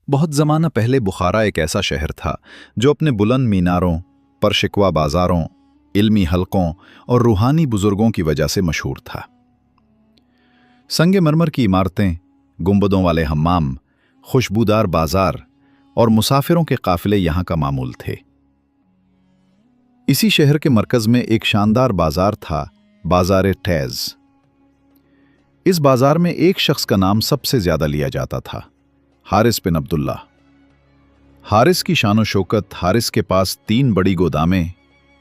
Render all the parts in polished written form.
बहुत ज़माना पहले बुखारा एक ऐसा शहर था जो अपने बुलंद मीनारों, परशिकवा बाजारों, इल्मी हलकों और रूहानी बुजुर्गों की वजह से मशहूर था। संगमरमर की इमारतें, गुंबदों वाले हम्माम, खुशबूदार बाजार और मुसाफिरों के काफिले यहाँ का मामूल थे। इसी शहर के मरकज में एक शानदार बाजार था, बाजार टैज। इस बाजार में एक शख्स का नाम सबसे ज्यादा लिया जाता था, हारिस बिन अब्दुल्ला। हारिस की शानो शौकत, हारिस के पास 3 बड़ी गोदामें,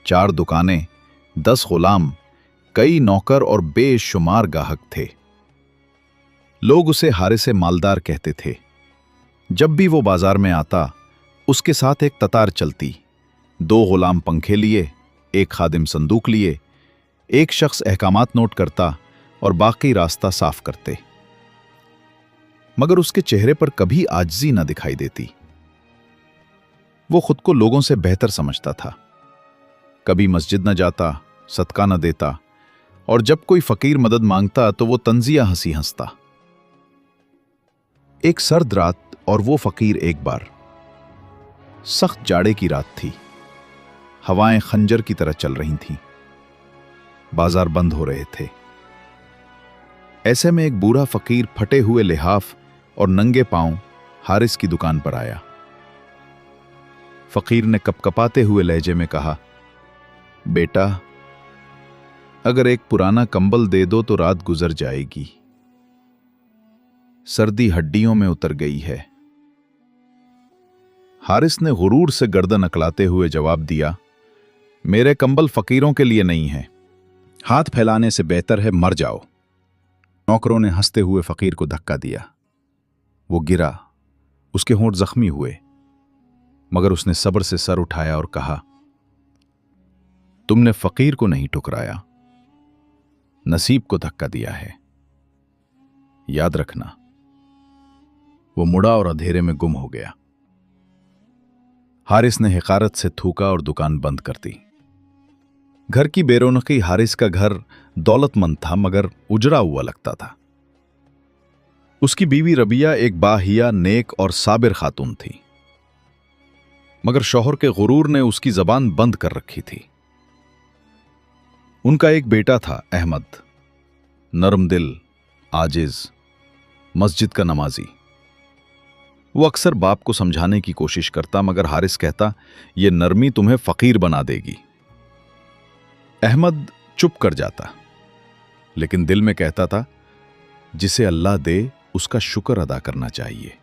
4 दुकानें, 10 गुलाम, कई नौकर और बेशुमार गाहक थे। लोग उसे हारिस मालदार कहते थे। जब भी वो बाजार में आता, उसके साथ एक कतार चलती। 2 गुलाम पंखे लिए, एक खादिम संदूक लिए, एक शख्स अहकामात नोट करता और बाकी रास्ता साफ करते। मगर उसके चेहरे पर कभी आजिज़ी न दिखाई देती। वो खुद को लोगों से बेहतर समझता था। कभी मस्जिद न जाता, सदका न देता, और जब कोई फकीर मदद मांगता तो वो तंजिया हंसी हंसता। एक सर्द रात और वो फकीर एक बार, सख्त जाड़े की रात थी, हवाएं खंजर की तरह चल रही थीं, बाजार बंद हो रहे थे। ऐसे में एक बूढ़ा फकीर फटे हुए लिहाफ और नंगे पांव हारिस की दुकान पर आया। फकीर ने कपकपाते हुए लहजे में कहा, बेटा, अगर एक पुराना कंबल दे दो तो रात गुजर जाएगी। सर्दी हड्डियों में उतर गई है। हारिस ने गुरूर से गर्दन अकलाते हुए जवाब दिया, मेरे कंबल फकीरों के लिए नहीं है। हाथ फैलाने से बेहतर है मर जाओ। नौकरों ने हंसते हुए फकीर को धक्का दिया। वो गिरा, उसके होंठ जख्मी हुए, मगर उसने सब्र से सर उठाया और कहा, तुमने फकीर को नहीं ठुकराया, नसीब को धक्का दिया है, याद रखना। वो मुड़ा और अंधेरे में गुम हो गया। हारिस ने हिकारत से थूका और दुकान बंद कर दी। घर की बेरौनकी, हारिस का घर दौलतमंद था मगर उजड़ा हुआ लगता था। उसकी बीवी रबिया एक बाहिया, नेक और साबिर खातून थी, मगर शौहर के गुरूर ने उसकी जबान बंद कर रखी थी। उनका एक बेटा था, अहमद, नरम दिल, आजिज, मस्जिद का नमाजी। वो अक्सर बाप को समझाने की कोशिश करता, मगर हारिस कहता, ये नरमी तुम्हें फकीर बना देगी। अहमद चुप कर जाता, लेकिन दिल में कहता था, जिसे अल्लाह दे उसका शुक्र अदा करना चाहिए।